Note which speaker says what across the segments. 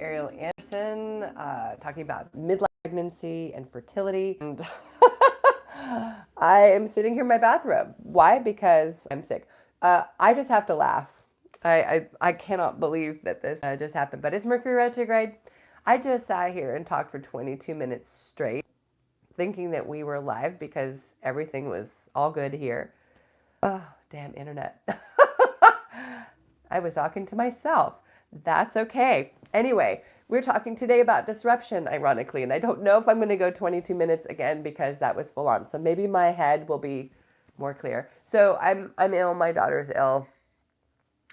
Speaker 1: Ariel Anderson, talking about midlife pregnancy and fertility. And I am sitting here in my bathrobe. Why? Because I'm sick. I just have to laugh. I cannot believe that this just happened, but it's Mercury retrograde. I just sat here and talked for 22 minutes straight, thinking that we were live because everything was all good here. Oh, damn internet. I was talking to myself. That's okay. Anyway, we're talking today about disruption, ironically, and I don't know if I'm going to go 22 minutes again because that was full on. So maybe my head will be more clear. So I'm ill, my daughter's ill,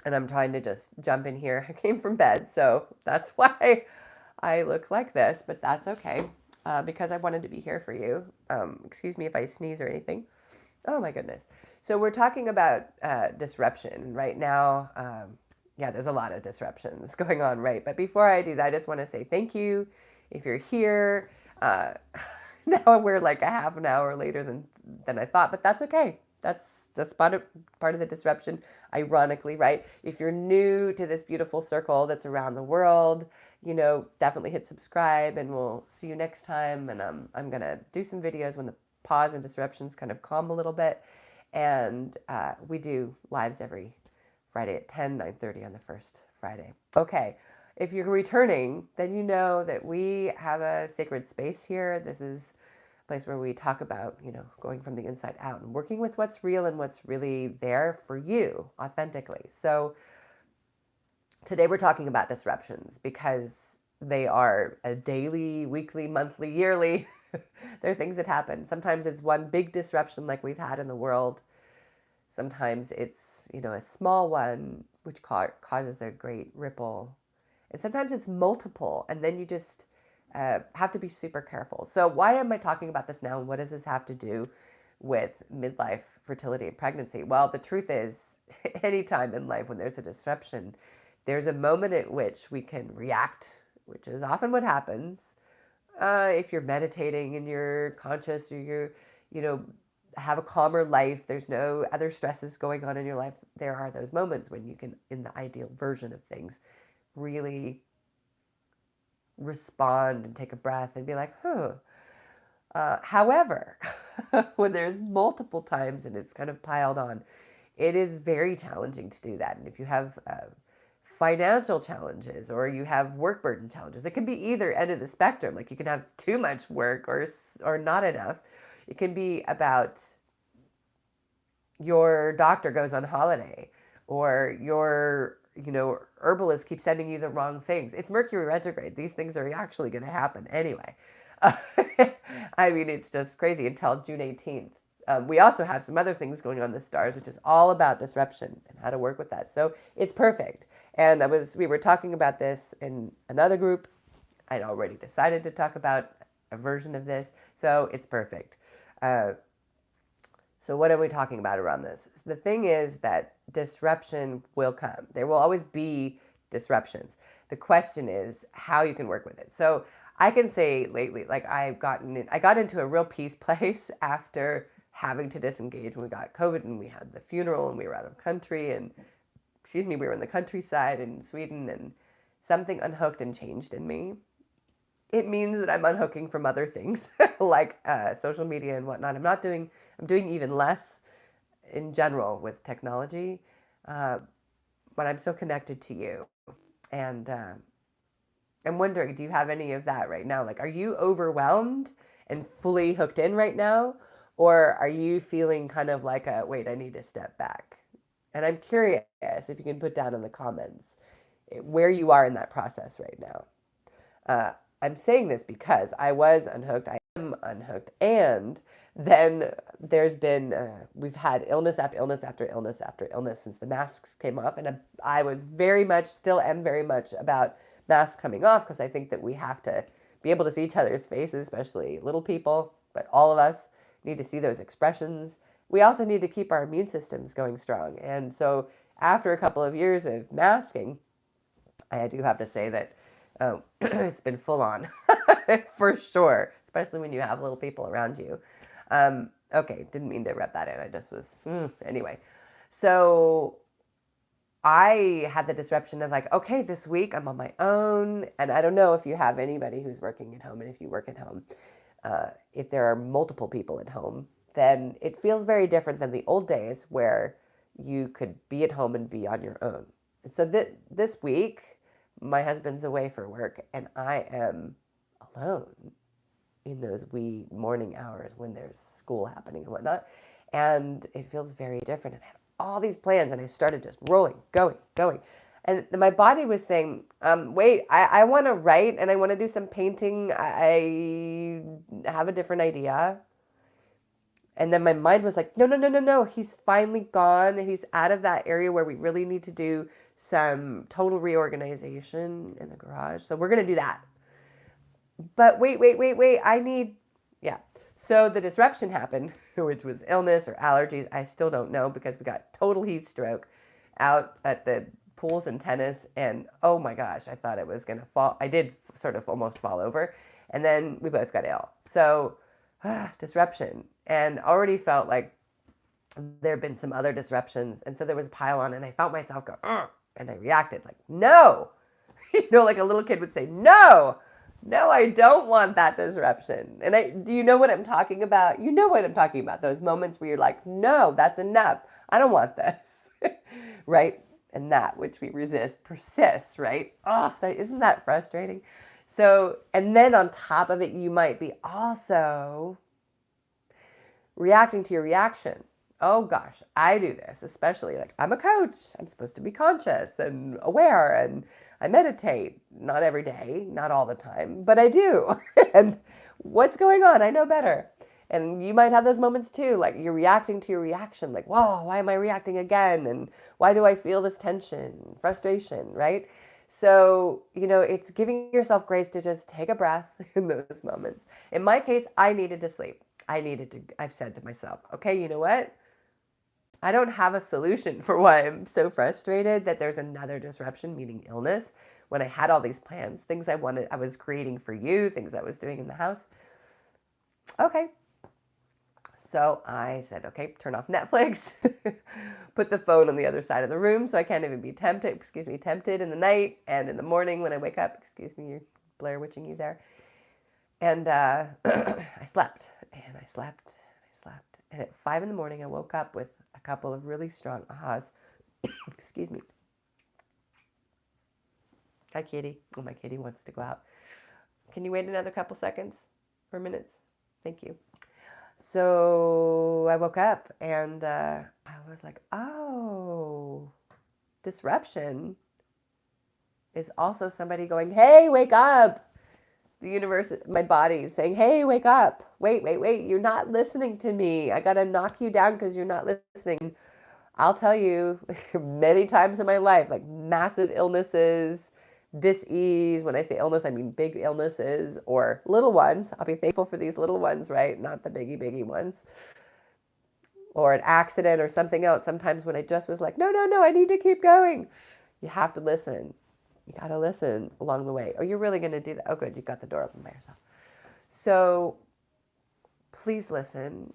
Speaker 1: and I'm trying to just jump in here. I came from bed, so that's why I look like this, but that's okay because I wanted to be here for you. Excuse me if I sneeze or anything. Oh my goodness. So we're talking about disruption right now. Yeah, there's a lot of disruptions going on, right? But before I do that, I just want to say thank you if you're here. Now we're like a half an hour later than I thought, but that's okay. That's part of the disruption, ironically, right? If you're new to this beautiful circle that's around the world, definitely hit subscribe, and we'll see you next time. And I'm gonna do some videos when the pause and disruptions kind of calm a little bit. And we do lives every Friday at 10, 9:30 on the first Friday. Okay, if you're returning, then you know that we have a sacred space here. This is a place where we talk about, going from the inside out and working with what's real and what's really there for you authentically. So today we're talking about disruptions because they are a daily, weekly, monthly, yearly. They're things that happen. Sometimes it's one big disruption like we've had in the world. Sometimes it's, a small one, which causes a great ripple. And sometimes it's multiple, and then you just have to be super careful. So why am I talking about this now, and what does this have to do with midlife, fertility, and pregnancy? Well, the truth is, anytime in life when there's a disruption, there's a moment at which we can react, which is often what happens. If you're meditating and you're conscious, or you're, have a calmer life, there's no other stresses going on in your life, there are those moments when you can, in the ideal version of things, really respond and take a breath and be like, however, when there's multiple times and it's kind of piled on, it is very challenging to do that. And if you have financial challenges or you have work burden challenges, it can be either end of the spectrum. Like you can have too much work or not enough. It can be about your doctor goes on holiday, or your herbalist keeps sending you the wrong things. It's Mercury retrograde. These things are actually going to happen anyway. I mean, it's just crazy until June 18th. We also have some other things going on in the stars, which is all about disruption and how to work with that. So it's perfect. And we were talking about this in another group. I'd already decided to talk about a version of this, so it's perfect. So what are we talking about around this? The thing is that disruption will come. There will always be disruptions. The question is how you can work with it. So I can say lately, like I got into a real peace place after having to disengage when we got COVID and we had the funeral and we were out of country and, we were in the countryside in Sweden, and something unhooked and changed in me. It means that I'm unhooking from other things like social media and whatnot. I'm doing even less in general with technology, but I'm so connected to you. And I'm wondering, do you have any of that right now? Like, are you overwhelmed and fully hooked in right now? Or are you feeling kind of like wait, I need to step back? And I'm curious if you can put down in the comments where you are in that process right now. I'm saying this because I was unhooked. I am unhooked. And then there's been, we've had illness after illness after illness after illness since the masks came off. And I was still am very much about masks coming off, because I think that we have to be able to see each other's faces, especially little people, but all of us need to see those expressions. We also need to keep our immune systems going strong. And so after a couple of years of masking, I do have to say that it's been full on for sure, especially when you have little people around you. Okay, didn't mean to rub that in. I just was, anyway. So I had the disruption of like, okay, this week I'm on my own. And I don't know if you have anybody who's working at home, and if you work at home, if there are multiple people at home, then it feels very different than the old days where you could be at home and be on your own. So this week, my husband's away for work, and I am alone in those wee morning hours when there's school happening and whatnot. And it feels very different. And I had all these plans, and I started just rolling, going, going. And my body was saying, wait, I want to write and I want to do some painting. I have a different idea. And then my mind was like, no, no, no, no, no. He's finally gone. He's out of that area where we really need to do some total reorganization in the garage. So we're going to do that. But wait. Yeah. So the disruption happened, which was illness or allergies. I still don't know, because we got total heat stroke out at the pools and tennis. And oh my gosh, I thought it was going to fall. I did sort of almost fall over. And then we both got ill. So disruption. And already felt like there had been some other disruptions. And so there was a pile on, and I felt myself go, ugh, and I reacted like, no, like a little kid would say, no, I don't want that disruption. And do you know what I'm talking about? You know what I'm talking about. Those moments where you're like, no, that's enough. I don't want this. Right? And that which we resist persists, right? Oh, isn't that frustrating? So, and then on top of it, you might be also reacting to your reaction. Oh gosh, I do this, especially like I'm a coach. I'm supposed to be conscious and aware, and I meditate, not every day, not all the time, but I do. And what's going on? I know better. And you might have those moments too, like you're reacting to your reaction, like, whoa, why am I reacting again? And why do I feel this tension, frustration, right? So, it's giving yourself grace to just take a breath in those moments. In my case, I needed to sleep. I've said to myself, okay, you know what? I don't have a solution for why I'm so frustrated that there's another disruption, meaning illness, when I had all these plans, things I was creating for you, things I was doing in the house. Okay. So I said, okay, turn off Netflix, put the phone on the other side of the room so I can't even be tempted in the night and in the morning when I wake up. Excuse me, you're Blair Witching you there. And I slept, and I slept, and I slept. And at 5 a.m, I woke up with a couple of really strong ahas. Excuse me. Hi, kitty. Oh, my kitty wants to go out. Can you wait another couple seconds or minutes? Thank you. So I woke up, and I was like, oh, disruption is also somebody going, hey, wake up. The universe, my body is saying, hey, wake up. Wait. You're not listening to me. I got to knock you down because you're not listening. I'll tell you many times in my life, like massive illnesses, dis-ease. When I say illness, I mean big illnesses or little ones. I'll be thankful for these little ones, right? Not the biggie ones. Or an accident or something else. Sometimes when I just was like, no, I need to keep going. You have to listen. You got to listen along the way. Oh, you're really going to do that? Oh, good. You got the door open by yourself. So please listen.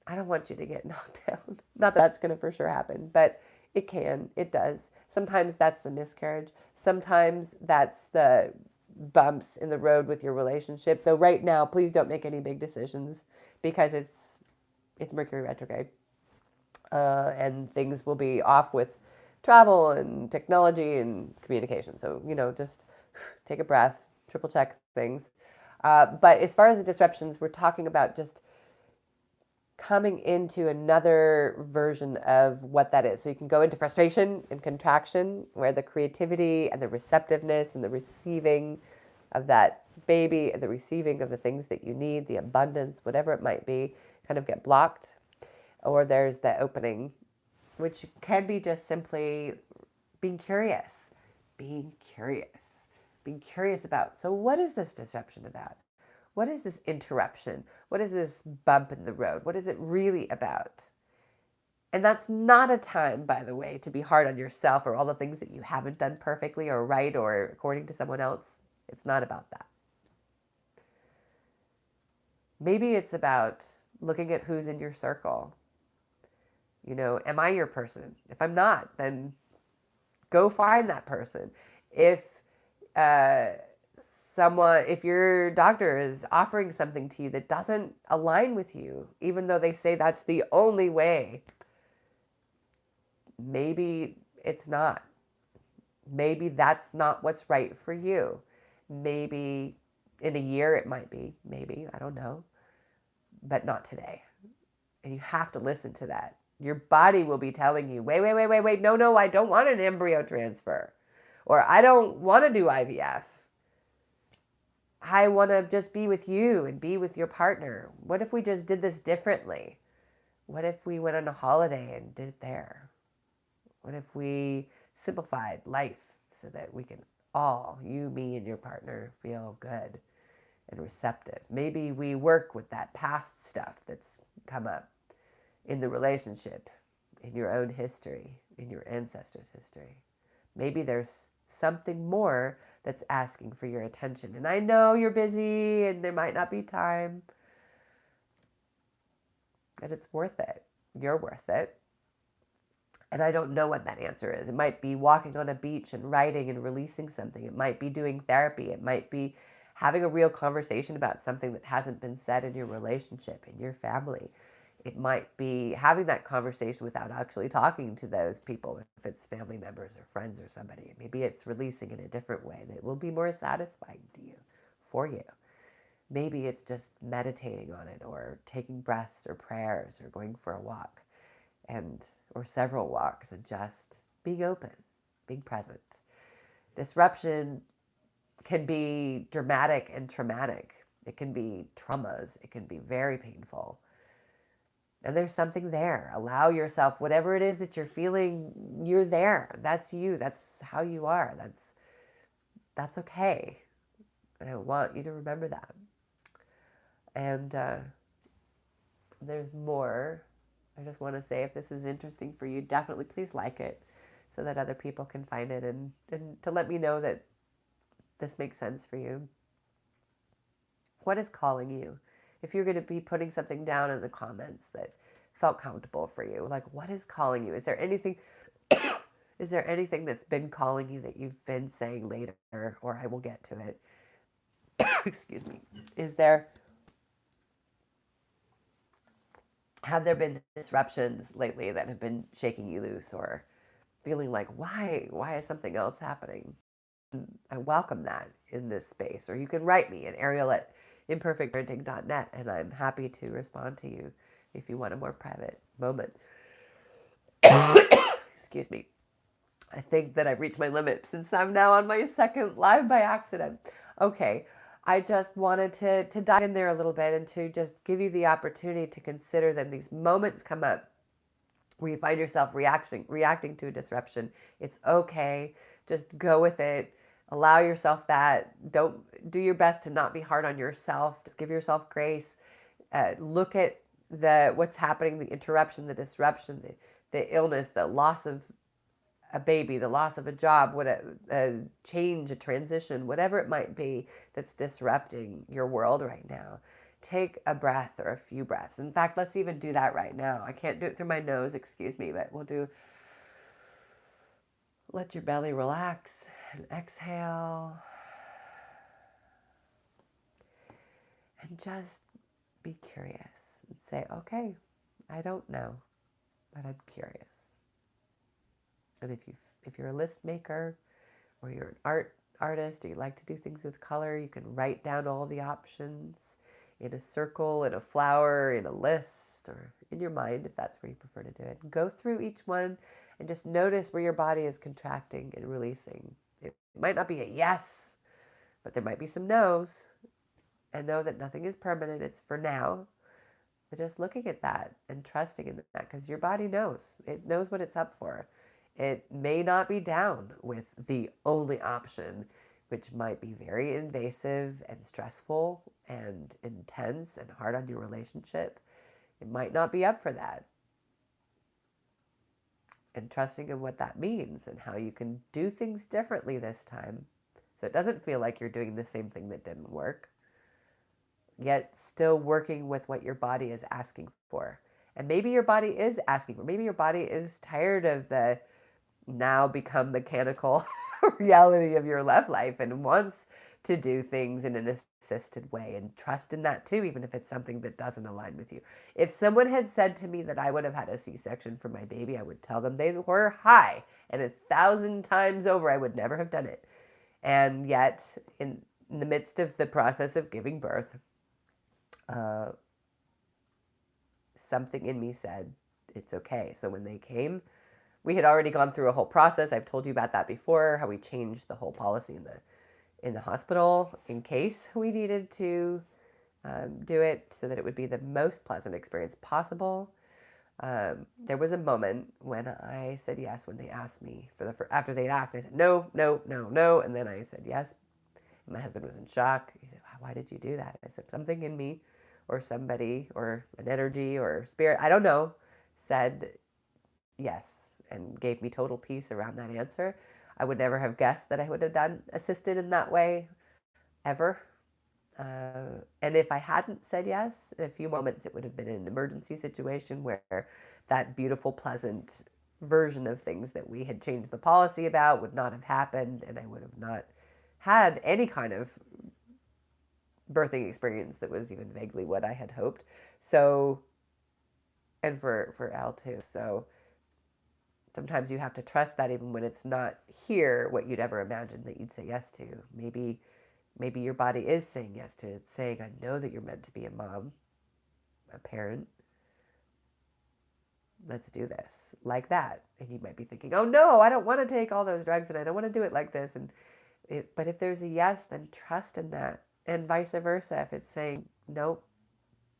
Speaker 1: I don't want you to get knocked down. Not that that's going to for sure happen, but it can. It does. Sometimes that's the miscarriage. Sometimes that's the bumps in the road with your relationship. Though right now, please don't make any big decisions because it's Mercury retrograde. And things will be off with travel and technology and communication. So, just take a breath, triple check things. But as far as the disruptions, we're talking about just coming into another version of what that is. So you can go into frustration and contraction, where the creativity and the receptiveness and the receiving of that baby and the receiving of the things that you need, the abundance, whatever it might be, kind of get blocked. Or there's the opening, which can be just simply being curious about, so what is this disruption about? What is this interruption? What is this bump in the road? What is it really about? And that's not a time, by the way, to be hard on yourself or all the things that you haven't done perfectly or right or according to someone else. It's not about that. Maybe it's about looking at who's in your circle. Am I your person? If I'm not, then Go find that person. If uh, if your doctor is offering something to you that doesn't align with you, even though they say that's the only way, maybe it's not. Maybe that's not what's right for you. Maybe in a year it might be, maybe, I don't know, but not today. And you have to listen to that. Your body will be telling you, wait, wait, wait, wait, wait, no, no, I don't want an embryo transfer. Or I don't want to do IVF. I want to just be with you and be with your partner. What if we just did this differently? What if we went on a holiday and did it there? What if we simplified life so that we can all, you, me, and your partner, feel good and receptive? Maybe we work with that past stuff that's come up in the relationship, in your own history, in your ancestors' history. Maybe there's something more that's asking for your attention. And I know you're busy and there might not be time, but it's worth it. You're worth it. And I don't know what that answer is. It might be walking on a beach and writing and releasing something. It might be doing therapy. It might be having a real conversation about something that hasn't been said in your relationship, in your family. It might be having that conversation without actually talking to those people, if it's family members or friends or somebody. Maybe it's releasing in a different way that will be more satisfying to you, for you. Maybe it's just meditating on it, or taking breaths or prayers, or going for a walk, and or several walks, and just being open, being present. Disruption can be dramatic and traumatic. It can be traumas. It can be very painful. And there's something there. Allow yourself, whatever it is that you're feeling, you're there. That's you. That's how you are. That's okay. And I want you to remember that. And there's more. I just want to say, if this is interesting for you, definitely please like it so that other people can find it, and to let me know that this makes sense for you. What is calling you? If you're going to be putting something down in the comments that felt comfortable for you, like, what is calling you? Is there anything is there anything that's been calling you that you've been saying later, or I will get to it? Excuse me. Have there been disruptions lately that have been shaking you loose, or feeling like, why is something else happening? I welcome that in this space. Or you can write me at ariel@imperfectparenting.net, and I'm happy to respond to you if you want a more private moment. Excuse me. I think that I've reached my limit since I'm now on my second live by accident. Okay, I just wanted to dive in there a little bit and to just give you the opportunity to consider that these moments come up where you find yourself reacting to a disruption. It's okay. Just go with it. Allow yourself that. Don't do your best to not be hard on yourself. Just give yourself grace. Look at what's happening, the interruption, the disruption, the illness, the loss of a baby, the loss of a job, a change, a transition, whatever it might be that's disrupting your world right now. Take a breath or a few breaths. In fact, let's even do that right now. I can't do it through my nose, excuse me, but we'll do, let your belly relax and exhale. And just be curious and say, okay, I don't know, but I'm curious. And if you're a list maker, or you're an artist, or you like to do things with color, you can write down all the options in a circle, in a flower, in a list, or in your mind, if that's where you prefer to do it. Go through each one and just notice where your body is contracting and releasing. It might not be a yes, but there might be some no's. And know that nothing is permanent. It's for now. But just looking at that and trusting in that, because your body knows. It knows what it's up for. It may not be down with the only option, which might be very invasive and stressful and intense and hard on your relationship. It might not be up for that. And trusting in what that means and how you can do things differently this time, so it doesn't feel like you're doing the same thing that didn't work, yet still working with what your body is asking for. And maybe your body is asking for, maybe your body is tired of the now become mechanical reality of your love life and wants to do things in an assisted way and trust in that too, even if it's something that doesn't align with you. If someone had said to me that I would have had a C-section for my baby, I would tell them they were high, and 1,000 times over, I would never have done it. And yet, in the midst of the process of giving birth, uh, something in me said, it's okay. So when they came, we had already gone through a whole process. I've told you about that before, how we changed the whole policy in the hospital in case we needed to do it so that it would be the most pleasant experience possible. There was a moment when I said yes when they asked me after they'd asked, I said no, no, no, no, and then I said yes. And my husband was in shock. He said, "Why did you do that?" I said, "Something in me, or somebody, or an energy, or spirit, I don't know, said yes and gave me total peace around that answer." I would never have guessed that I would have done assisted in that way ever. And if I hadn't said yes, in a few moments, it would have been an emergency situation where that beautiful, pleasant version of things that we had changed the policy about would not have happened, and I would have not had any kind of birthing experience that was even vaguely what I had hoped. So, and for Al too. So sometimes you have to trust that even when it's not here what you'd ever imagined that you'd say yes to. Maybe your body is saying yes to it. It's saying, I know that you're meant to be a mom, a parent. Let's do this like that. And you might be thinking, oh no, I don't want to take all those drugs and I don't want to do it like this. But if there's a yes, then trust in that. And vice versa. If it's saying, nope,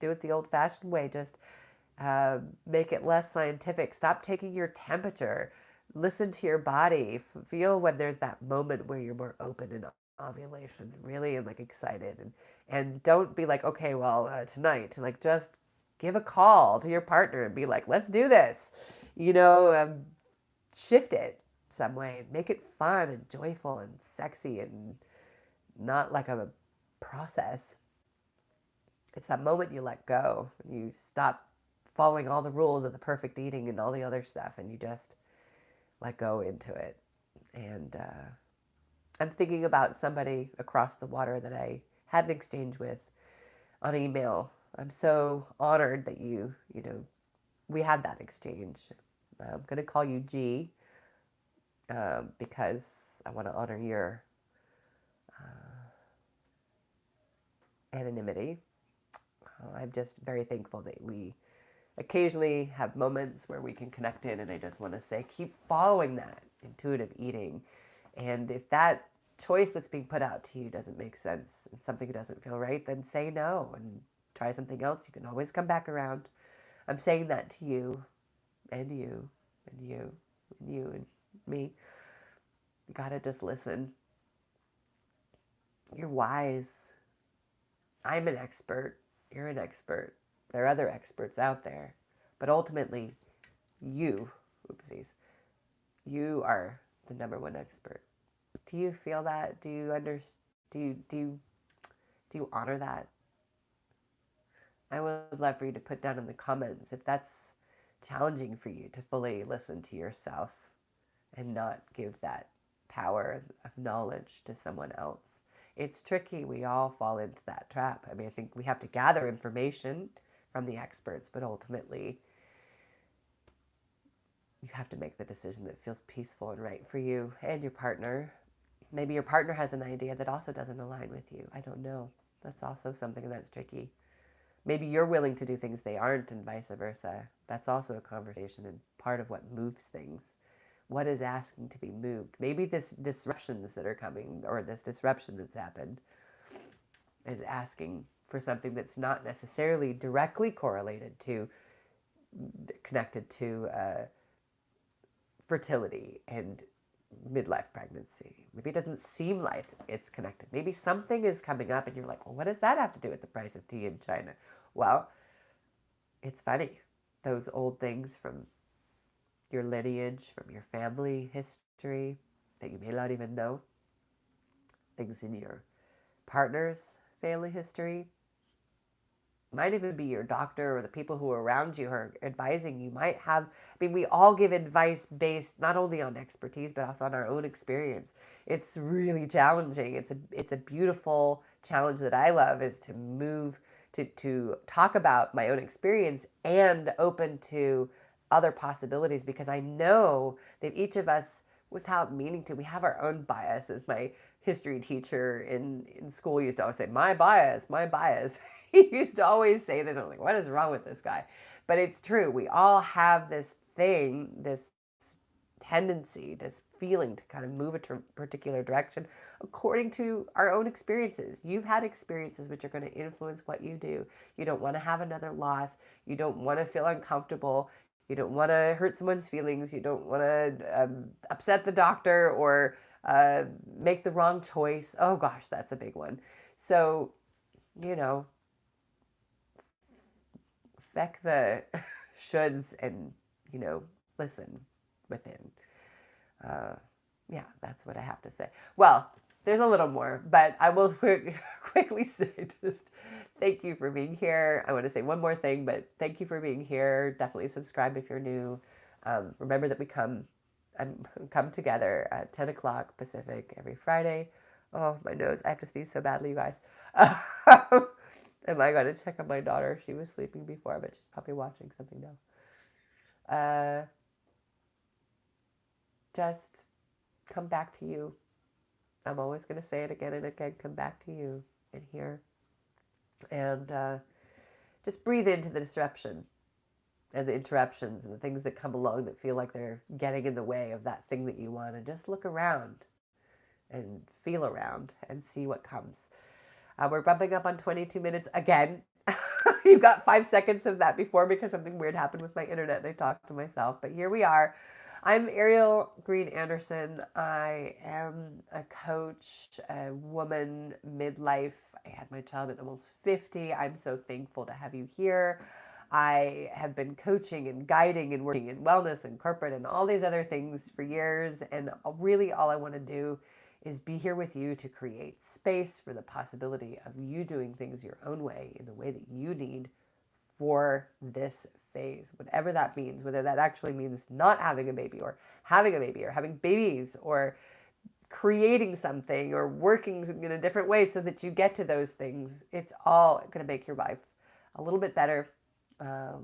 Speaker 1: do it the old fashioned way, just make it less scientific. Stop taking your temperature. Listen to your body. Feel when there's that moment where you're more open and ovulation, really, and like excited, and don't be like, okay, well, tonight, like just give a call to your partner and be like, let's do this. Shift it some way and make it fun and joyful and sexy and not like a process. It's that moment you let go. You stop following all the rules of the perfect eating and all the other stuff, and you just let go into it. And I'm thinking about somebody across the water that I had an exchange with on email. I'm so honored that we had that exchange. I'm going to call you G because I want to honor your anonymity. I'm just very thankful that we occasionally have moments where we can connect in, and I just want to say, keep following that intuitive eating. And if that choice that's being put out to you doesn't make sense, and something doesn't feel right, then say no and try something else. You can always come back around. I'm saying that to you and you and you and you and me. You gotta just listen. You're wise. I'm an expert. You're an expert. There are other experts out there. But ultimately, you, oopsies, you are the number one expert. Do you feel that? Do you understand? Do you honor that? I would love for you to put down in the comments if that's challenging for you to fully listen to yourself and not give that power of knowledge to someone else. It's tricky. We all fall into that trap. I mean, I think we have to gather information from the experts, but ultimately, you have to make the decision that feels peaceful and right for you and your partner. Maybe your partner has an idea that also doesn't align with you. I don't know. That's also something that's tricky. Maybe you're willing to do things they aren't, and vice versa. That's also a conversation and part of what moves things. What is asking to be moved? Maybe this disruptions that are coming, or this disruption that's happened, is asking for something that's not necessarily directly connected to fertility and midlife pregnancy. Maybe it doesn't seem like it's connected. Maybe something is coming up and you're like, well, what does that have to do with the price of tea in China? Well, it's funny. Those old things from your lineage, from your family history that you may not even know, things in your partner's family history, might even be your doctor or the people who are around you who are advising you might have, I mean, we all give advice based not only on expertise, but also on our own experience. It's really challenging. It's a beautiful challenge that I love is to move to talk about my own experience and open to other possibilities because I know that each of us, without meaning to, we have our own biases. My history teacher in school used to always say, my bias, my bias. He used to always say this. I'm like, what is wrong with this guy? But it's true. We all have this thing, this tendency, this feeling to kind of move a particular direction according to our own experiences. You've had experiences which are going to influence what you do. You don't want to have another loss. You don't want to feel uncomfortable. You don't want to hurt someone's feelings. You don't want to upset the doctor or make the wrong choice. Oh gosh, that's a big one. So, you know, feck the shoulds and, listen within. Uh, yeah, that's what I have to say. Well, there's a little more, but I will quickly say just thank you for being here. I want to say one more thing, but thank you for being here. Definitely subscribe if you're new. Remember that we come together at 10 o'clock Pacific every Friday. Oh, my nose. I have to sneeze so badly, you guys. Am I going to check on my daughter? She was sleeping before, but she's probably watching something now. Just come back to you. I'm always going to say it again and again. Come back to you and here. And just breathe into the disruption and the interruptions and the things that come along that feel like they're getting in the way of that thing that you want. And just look around and feel around and see what comes. We're bumping up on 22 minutes again. You got 5 seconds of that before because something weird happened with my internet and I talked to myself. But here we are. I'm Ariel Green Anderson. I am a coach, a woman, midlife. I had my child at almost 50. I'm so thankful to have you here. I have been coaching and guiding and working in wellness and corporate and all these other things for years. And really all I want to do is be here with you to create space for the possibility of you doing things your own way in the way that you need for this phase, whatever that means, whether that actually means not having a baby or having a baby or having babies or creating something or working in a different way so that you get to those things. It's all going to make your life a little bit better,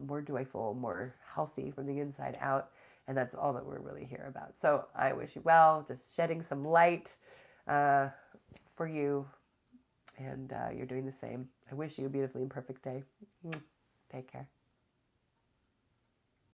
Speaker 1: more joyful, more healthy from the inside out. And that's all that we're really here about. So I wish you well, just shedding some light for you. And you're doing the same. I wish you a beautifully imperfect day. Take care.